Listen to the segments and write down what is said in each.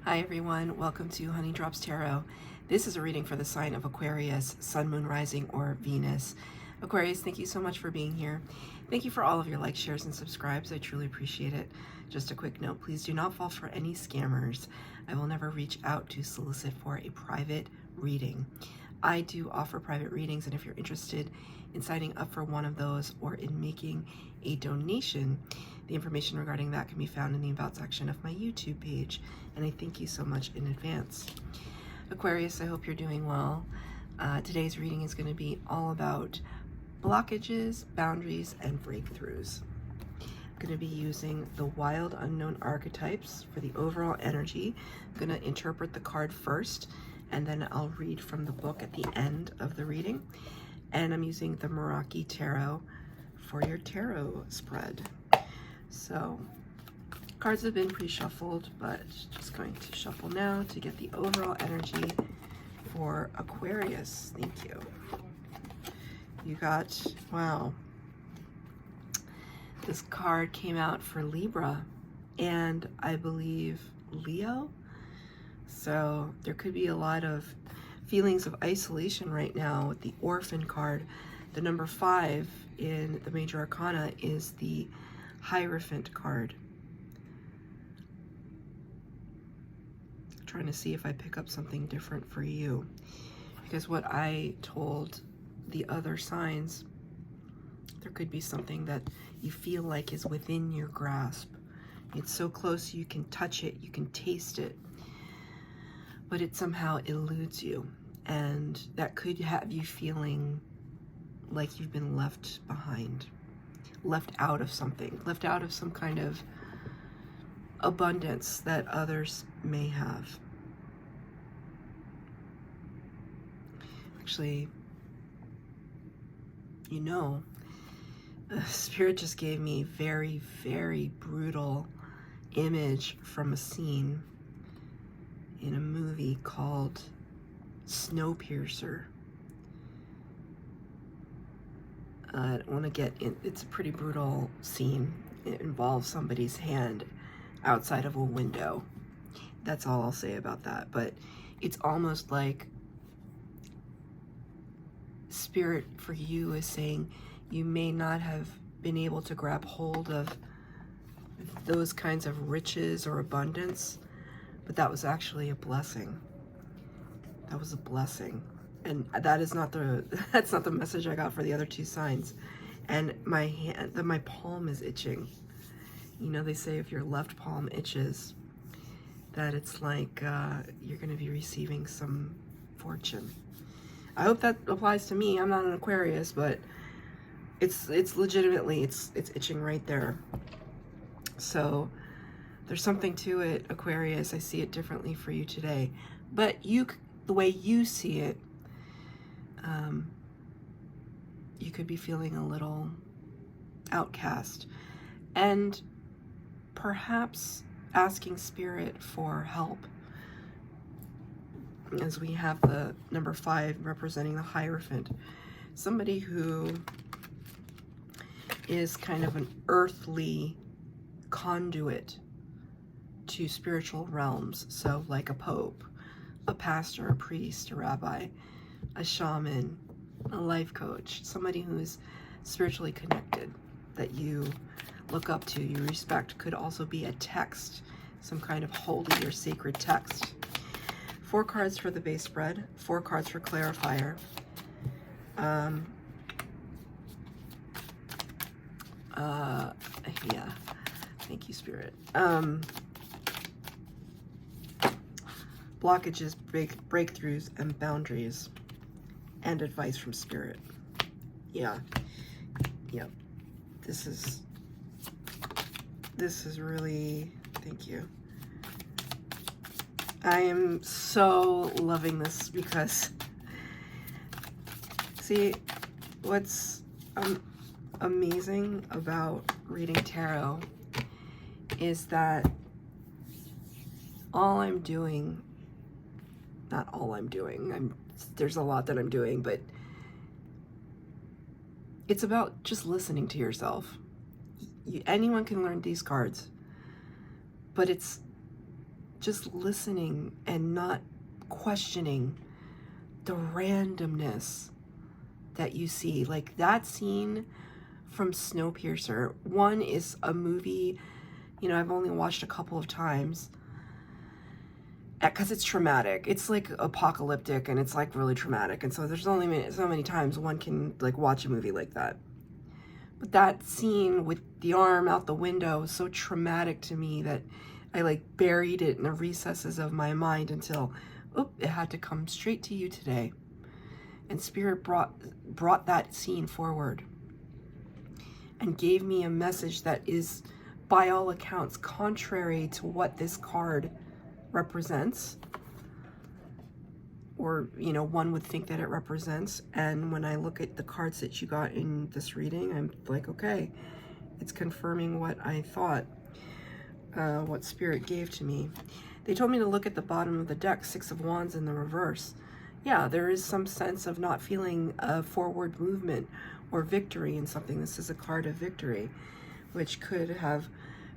Hi everyone, welcome to Honey Drops Tarot. This is a reading for the sign of Aquarius, Sun, Moon, Rising, or Venus. Aquarius, thank you so much for being here. Thank you for all of your likes, shares, and subscribes. I truly appreciate it. Just a quick note, please do not fall for any scammers. I will never reach out to solicit for a private reading. I do offer private readings, and if you're interested in signing up for one of those or in making a donation, the information regarding that can be found in the About section of my YouTube page, and I thank you so much in advance. Aquarius, I hope you're doing well. Today's reading is going to be all about blockages, boundaries, and breakthroughs. I'm going to be using the Wild Unknown Archetypes for the overall energy. I'm going to interpret the card first, and then I'll read from the book at the end of the reading. And I'm using the Meraki Tarot for your tarot spread. So, cards have been pre-shuffled, but just going to shuffle now to get the overall energy for Aquarius. Thank you. You got, wow. This card came out for Libra and I believe Leo. So there could be a lot of feelings of isolation right now with the Orphan card. The number 5 in the Major Arcana is the Hierophant card. I'm trying to see if I pick up something different for you, because what I told the other signs, there could be something that you feel like is within your grasp. It's so close you can touch it, you can taste it, but it somehow eludes you, and that could have you feeling like you've been left behind, left out of something, left out of some kind of abundance that others may have. Actually, you know, Spirit just gave me a very, very brutal image from a scene in a movie called Snowpiercer. I don't want to get in, it's a pretty brutal scene. It involves somebody's hand outside of a window. That's all I'll say about that. But it's almost like Spirit for you is saying you may not have been able to grab hold of those kinds of riches or abundance, but that was actually a blessing. That was a blessing. And that is not the, that's not the message I got for the other two signs. And my hand, my palm is itching. You know, they say if your left palm itches, that it's like you're going to be receiving some fortune. I hope that applies to me. I'm not an Aquarius, but it's legitimately, it's itching right there. So there's something to it, Aquarius. I see it differently for you today. But you, the way you see it, you could be feeling a little outcast and perhaps asking Spirit for help, as we have the number 5 representing the Hierophant, somebody who is kind of an earthly conduit to spiritual realms. So like a pope, a pastor, a priest, a rabbi, a shaman, a life coach, somebody who is spiritually connected that you look up to, you respect. Could also be a text, some kind of holy or sacred text. 4 cards for the base spread, 4 cards for clarifier. Yeah, thank you, Spirit. Blockages, breakthroughs, and boundaries, and advice from Spirit. Yeah, yep. This is really, thank you. I am so loving this because, see, what's amazing about reading tarot is that all I'm doing, not all I'm doing, there's a lot that I'm doing, but it's about just listening to yourself. Anyone can learn these cards, but it's just listening and not questioning the randomness that you see. Like that scene from Snowpiercer. One is a movie, you know, I've only watched a couple of times because it's traumatic. It's like apocalyptic and it's like really traumatic. And so there's only so many times one can like watch a movie like that. But that scene with the arm out the window was so traumatic to me that I like buried it in the recesses of my mind until, it had to come straight to you today. And Spirit brought that scene forward and gave me a message that is, by all accounts, contrary to what this card represents, or, you know, one would think that it represents. And when I look at the cards that you got in this reading, I'm like, okay, it's confirming what I thought, what Spirit gave to me. They told me to look at the bottom of the deck, Six of Wands in the reverse. Yeah, there is some sense of not feeling a forward movement or victory in something. This is a card of victory, which could have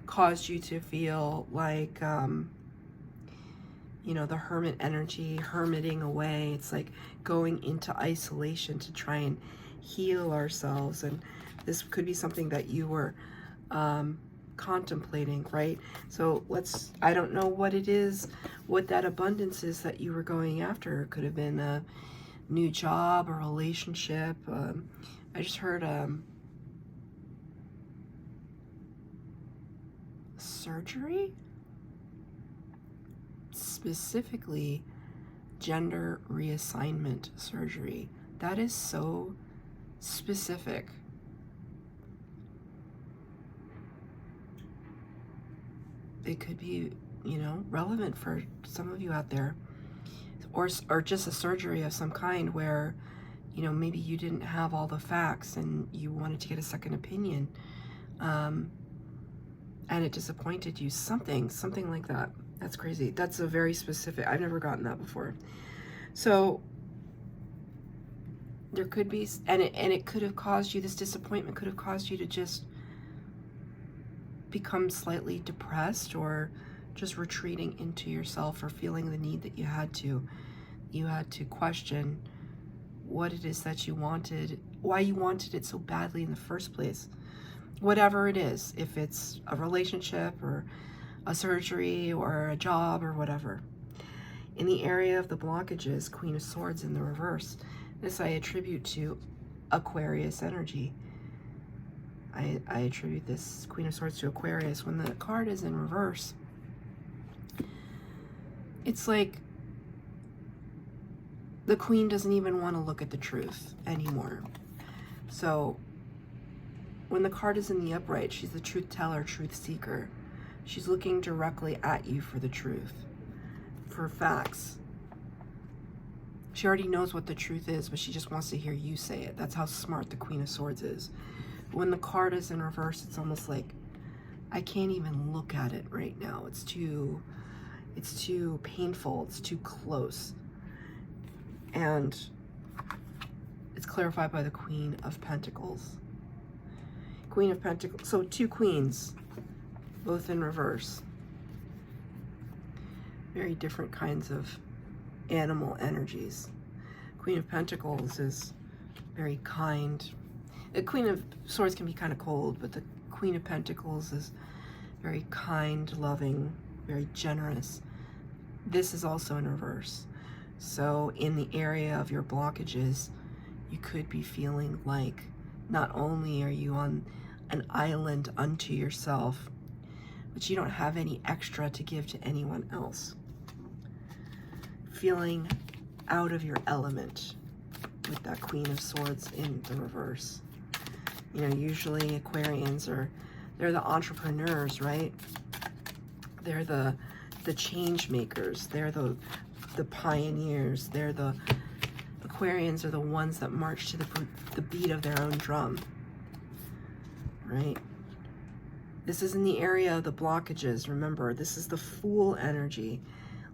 caused you to feel like, you know, the hermit energy, hermiting away. It's like going into isolation to try and heal ourselves. And this could be something that you were contemplating, right? So I don't know what it is, what that abundance is that you were going after. It could have been a new job, a relationship. I just heard surgery, specifically gender reassignment surgery. That is so specific. It could be, you know, relevant for some of you out there, or just a surgery of some kind where, you know, maybe you didn't have all the facts and you wanted to get a second opinion, and it disappointed you. Something like that. That's crazy. That's a very specific, I've never gotten that before. So there could be, and it could have caused you, this disappointment could have caused you to just become slightly depressed, or just retreating into yourself, or feeling the need that you had to question what it is that you wanted, why you wanted it so badly in the first place. Whatever it is, if it's a relationship or a surgery or a job or whatever. In the area of the blockages, Queen of Swords in the reverse, this I attribute to Aquarius energy. I attribute this Queen of Swords to Aquarius. When the card is in reverse, it's like the Queen doesn't even want to look at the truth anymore. So when the card is in the upright, she's the truth teller, truth seeker. She's looking directly at you for the truth, for facts. She already knows what the truth is, but she just wants to hear you say it. That's how smart the Queen of Swords is. When the card is in reverse, it's almost like, I can't even look at it right now. It's too painful. It's too close. And it's clarified by the Queen of Pentacles. Queen of Pentacles. So two queens, both in reverse. Very different kinds of animal energies. Queen of Pentacles is very kind. The Queen of Swords can be kind of cold, but the Queen of Pentacles is very kind, loving, very generous. This is also in reverse. So in the area of your blockages, you could be feeling like not only are you on an island unto yourself, but you don't have any extra to give to anyone else. Feeling out of your element with that Queen of Swords in the reverse. You know, usually Aquarians they're the entrepreneurs, right? They're the change makers. They're the pioneers. Aquarians are the ones that march to the beat of their own drum, right? This is in the area of the blockages. Remember, this is the Fool energy,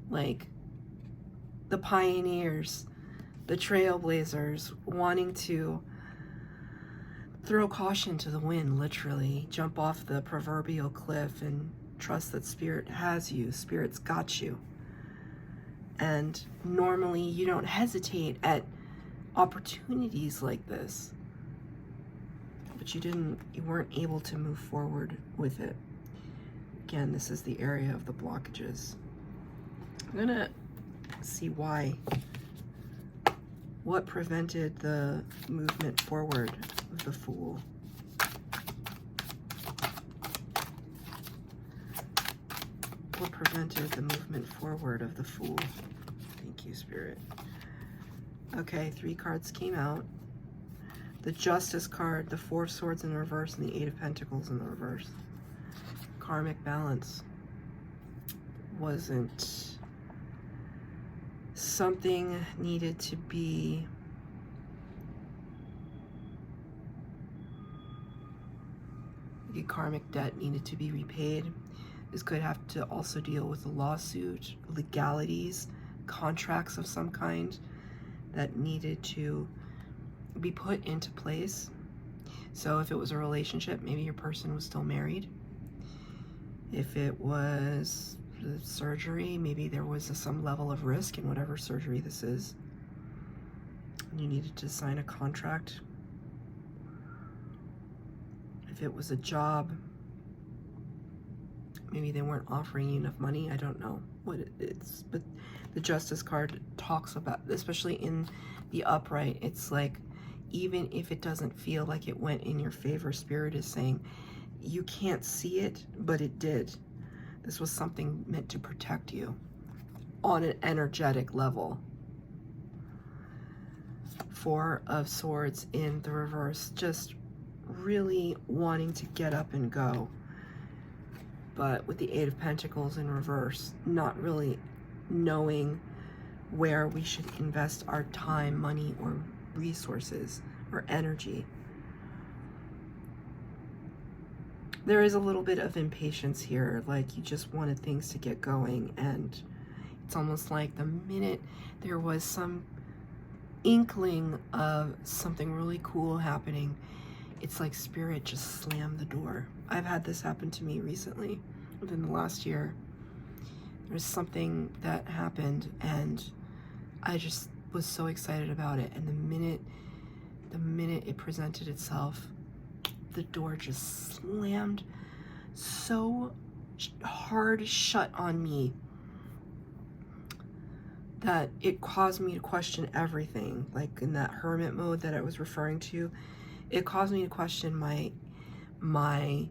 like the pioneers, the trailblazers, wanting to throw caution to the wind, literally jump off the proverbial cliff and Trust that Spirit has you. Spirit's got you. And normally you don't hesitate at opportunities like this. But you weren't able to move forward with it. Again, this is the area of the blockages. I'm gonna see why. What prevented the movement forward of the Fool? What prevented the movement forward of the Fool? Thank you, Spirit. Okay, 3 cards came out. The Justice card, the 4 of Swords in the reverse, and the 8 of Pentacles in the reverse. Karmic balance wasn't something needed to be karmic debt needed to be repaid. This could have to also deal with a lawsuit, legalities, contracts of some kind that needed to be put into place. So if it was a relationship, maybe your person was still married. If it was surgery, maybe there was some level of risk in whatever surgery this is. You needed to sign a contract. If it was a job, maybe they weren't offering you enough money. I don't know what it is, but the Justice card talks about, especially in the upright, it's like, even if it doesn't feel like it went in your favor, Spirit is saying, you can't see it, but it did. This was something meant to protect you on an energetic level. 4 of Swords in the reverse, just really wanting to get up and go. But with the 8 of Pentacles in reverse, not really knowing where we should invest our time, money, or resources, or energy. There is a little bit of impatience here, like you just wanted things to get going, and it's almost like the minute there was some inkling of something really cool happening, it's like Spirit just slammed the door. I've had this happen to me recently, within the last year. There's something that happened, and I just was so excited about it, and the minute it presented itself, the door just slammed so hard shut on me that it caused me to question everything. Like in that hermit mode that I was referring to, it caused me to question my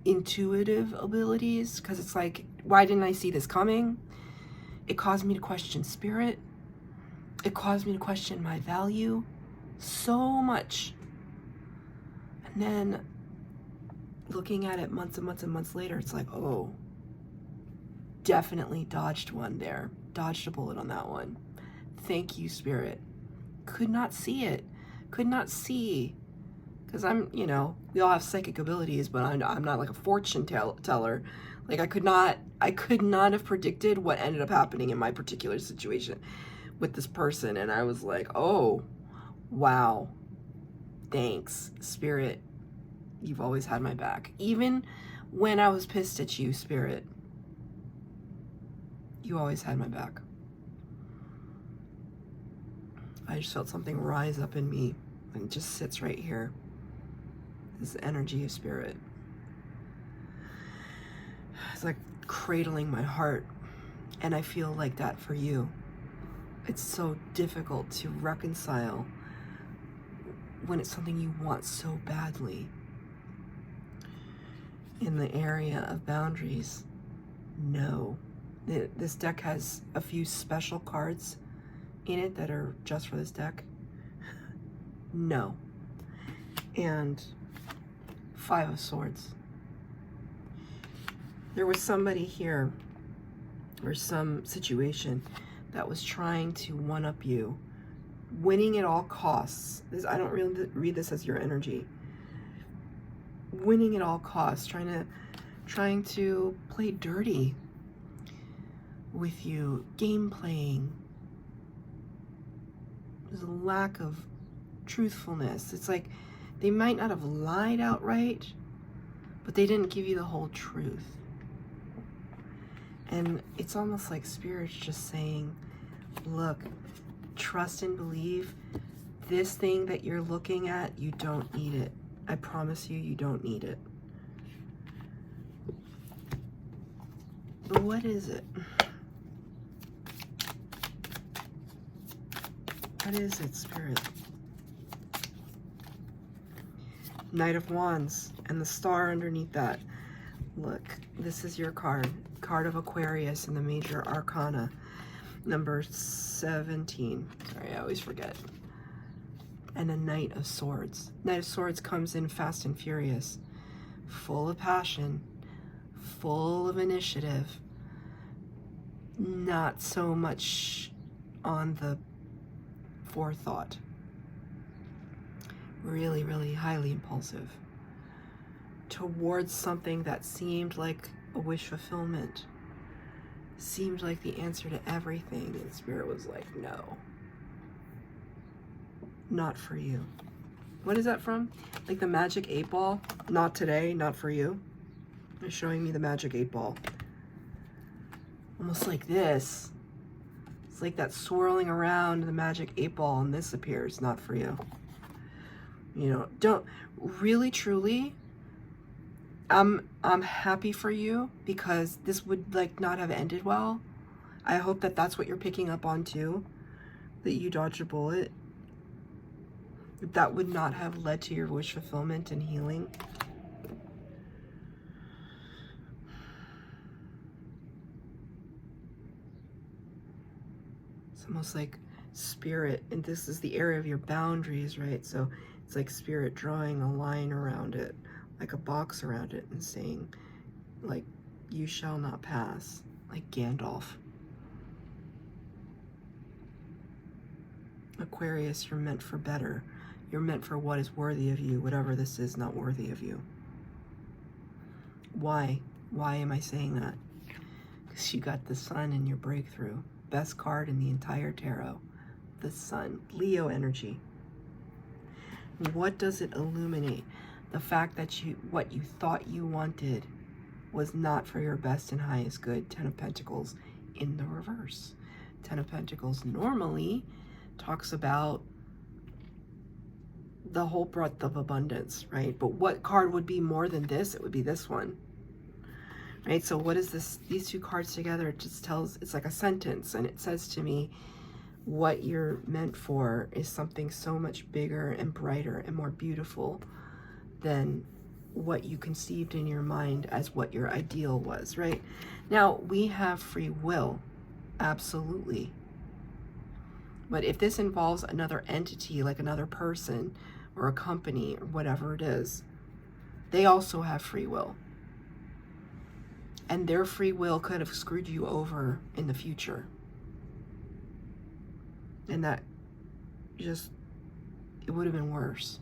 intuitive abilities, because it's like, why didn't I see this coming? It caused me to question Spirit. It caused me to question my value so much. And then looking at it months and months and months later, it's like, oh, definitely dodged one there. Dodged a bullet on that one. Thank you, Spirit. Could not see it. Could not see. Because I'm, you know, we all have psychic abilities, but I'm not like a fortune teller. Like I could not have predicted what ended up happening in my particular situation with this person. And I was like, oh, wow. Thanks, Spirit. You've always had my back. Even when I was pissed at you, Spirit, you always had my back. I just felt something rise up in me, and it just sits right here. This energy of Spirit. It's like cradling my heart, and I feel like that for you. It's so difficult to reconcile when it's something you want so badly. In the area of boundaries, no. This deck has a few special cards in it that are just for this deck. No. And 5 of Swords. There was somebody here, or some situation that was trying to one-up you, winning at all costs. I don't really read this as your energy. Winning at all costs, trying to play dirty with you, game playing. There's a lack of truthfulness. It's like they might not have lied outright, but they didn't give you the whole truth. And it's almost like Spirit's just saying, look, trust and believe. This thing that you're looking at, you don't need it. I promise you, you don't need it. But what is it? What is it, Spirit? Knight of Wands and the star underneath that. Look, this is your card. Card of Aquarius in the major arcana. Number 17. Sorry, I always forget. And a Knight of Swords. Knight of Swords comes in fast and furious. Full of passion. Full of initiative. Not so much on the forethought. Really, really highly impulsive. Towards something that seemed like a wish fulfillment. Seemed like the answer to everything. And Spirit was like, no. Not for you. What is that from? Like the Magic 8 Ball? Not today, not for you. They're showing me the Magic 8 Ball. Almost like this. It's like that swirling around the Magic 8 Ball and this appears. Not for you. You know, don't really, truly, I'm happy for you because this would like not have ended well. I hope that that's what you're picking up on too, that you dodged a bullet. That would not have led to your wish fulfillment and healing. It's almost like Spirit, and this is the area of your boundaries, right? So it's like Spirit drawing a line around it, like a box around it, and saying, like, you shall not pass, like Gandalf. Aquarius, you're meant for better. You're meant for what is worthy of you, whatever this is not worthy of you. Why? Why am I saying that? Because you got the Sun in your breakthrough. Best card in the entire tarot. The Sun. Leo energy. What does it illuminate? The fact that what you thought you wanted was not for your best and highest good. 10 of Pentacles in the reverse. 10 of Pentacles normally talks about the whole breadth of abundance, right? But what card would be more than this? It would be this one, right? So what is this? These two cards together, it just tells, it's like a sentence, and it says to me, what you're meant for is something so much bigger and brighter and more beautiful than what you conceived in your mind as what your ideal was, right? Now, we have free will, absolutely. But if this involves another entity, like another person or a company or whatever it is, they also have free will. And their free will could have screwed you over in the future. And that just, it would have been worse.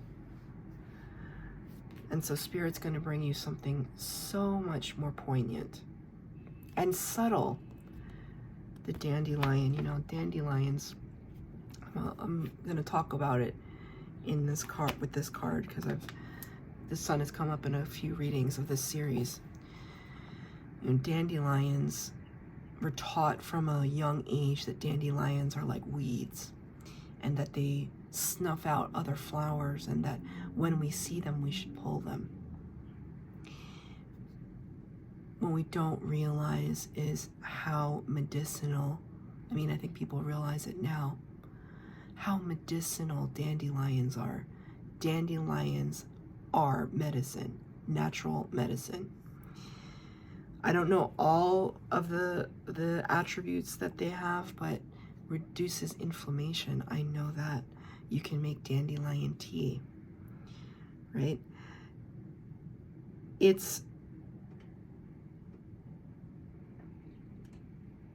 And so Spirit's going to bring you something so much more poignant and subtle. The dandelion, you know, dandelions. Well, I'm going to talk about it in this card, with this card, because the Sun has come up in a few readings of this series. You know, dandelions, we're taught from a young age that dandelions are like weeds and that they snuff out other flowers, and that when we see them, we should pull them. What we don't realize is how medicinal, I mean, I think people realize it now, how medicinal dandelions are. Dandelions are medicine, natural medicine. I don't know all of the attributes that they have, but reduces inflammation. I know that. You can make dandelion tea, right? It's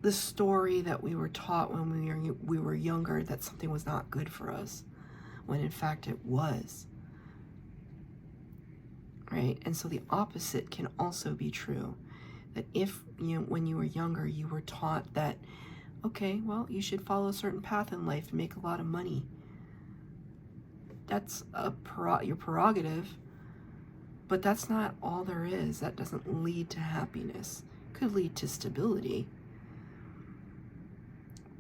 the story that we were taught when we were younger, that something was not good for us, when in fact it was, right? And so the opposite can also be true, that if when you were younger, you were taught that, okay, well, you should follow a certain path in life and make a lot of money. That's your prerogative, but that's not all there is. That doesn't lead to happiness, could lead to stability,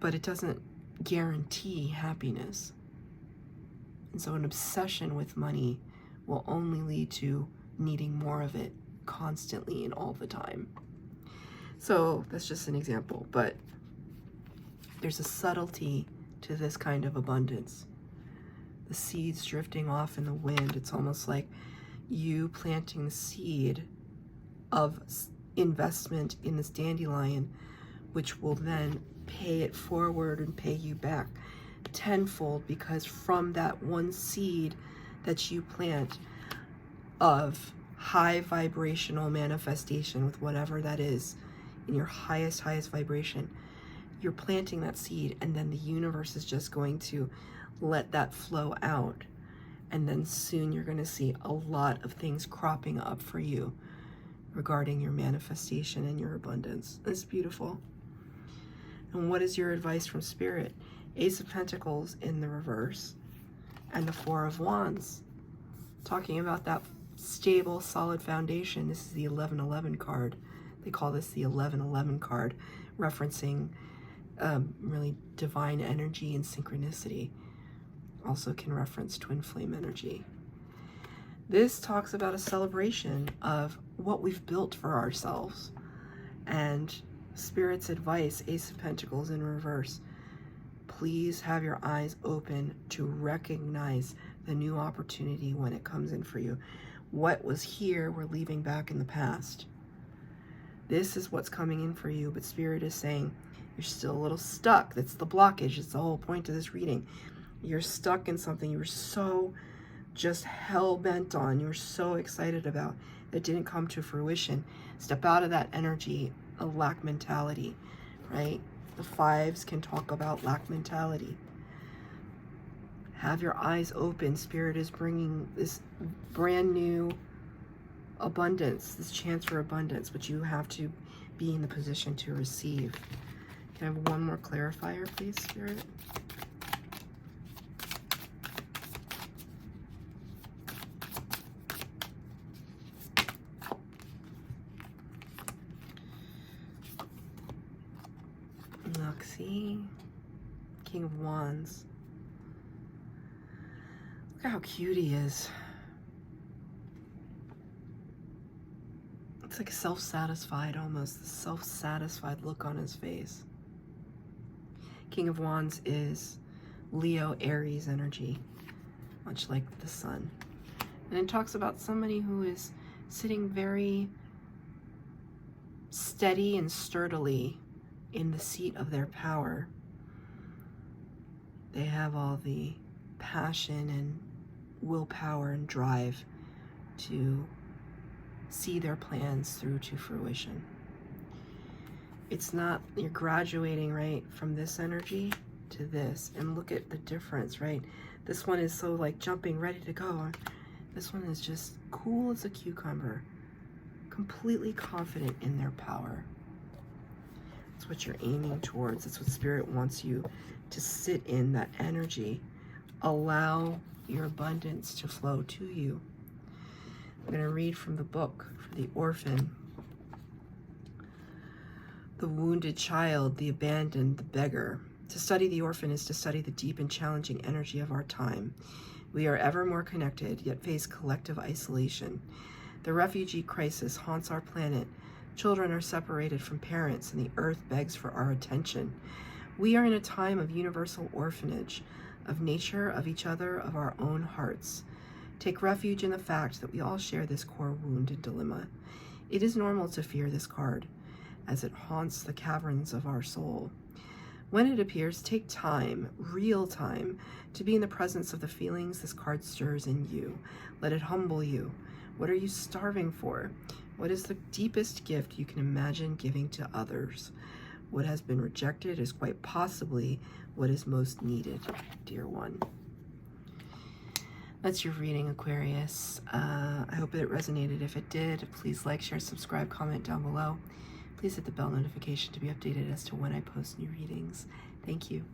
but it doesn't guarantee happiness. And so an obsession with money will only lead to needing more of it constantly and all the time. So that's just an example, but there's a subtlety to this kind of abundance. The seeds drifting off in the wind, it's almost like you planting the seed of investment in this dandelion, which will then pay it forward and pay you back tenfold, because from that one seed that you plant of high vibrational manifestation with whatever that is in your highest vibration, you're planting that seed, and then the universe is just going to let that flow out, and then soon you're going to see a lot of things cropping up for you regarding your manifestation and your abundance. It's beautiful. And what is your advice from Spirit? Ace of Pentacles in the reverse and the Four of Wands, talking about that stable, solid foundation. This is the 1111 card. They call this the 1111 card, referencing really divine energy and synchronicity. Also can reference twin flame energy. This talks about a celebration of what we've built for ourselves. And Spirit's advice, Ace of Pentacles in reverse, please have your eyes open to recognize the new opportunity when it comes in for you. What was here, we're leaving back in the past. This is what's coming in for you, but Spirit is saying you're still a little stuck. That's the blockage. It's the whole point of this reading. You're stuck in something you were so just hell-bent on, you were so excited about, that didn't come to fruition. Step out of that energy, a lack mentality, right? The fives can talk about lack mentality. Have your eyes open. Spirit is bringing this brand new abundance, this chance for abundance, but you have to be in the position to receive. Can I have one more clarifier, please, Spirit? Luxie, King of Wands. Look at how cute he is. It's like self-satisfied almost, the self-satisfied look on his face. King of Wands is Leo, Aries energy, much like the sun. And it talks about somebody who is sitting very steady and sturdily in the seat of their power. They have all the passion and willpower and drive to see their plans through to fruition. It's not, you're graduating, right, from this energy to this, and look at the difference, right? This one is so like jumping, ready to go. This one is just cool as a cucumber, completely confident in their power. That's what you're aiming towards. That's what Spirit wants you to sit in, that energy. Allow your abundance to flow to you. I'm going to read from the book for the orphan. The wounded child, the abandoned, the beggar. To study the orphan is to study the deep and challenging energy of our time. We are ever more connected, yet face collective isolation. The refugee crisis haunts our planet. Children are separated from parents, and the earth begs for our attention. We are in a time of universal orphanage, of nature, of each other, of our own hearts. Take refuge in the fact that we all share this core wound and dilemma. It is normal to fear this card, as it haunts the caverns of our soul. When it appears, take time, real time, to be in the presence of the feelings this card stirs in you. Let it humble you. What are you starving for? What is the deepest gift you can imagine giving to others? What has been rejected is quite possibly what is most needed, dear one. That's your reading, Aquarius. I hope that it resonated. If it did, please like, share, subscribe, comment down below. Please hit the bell notification to be updated as to when I post new readings. Thank you.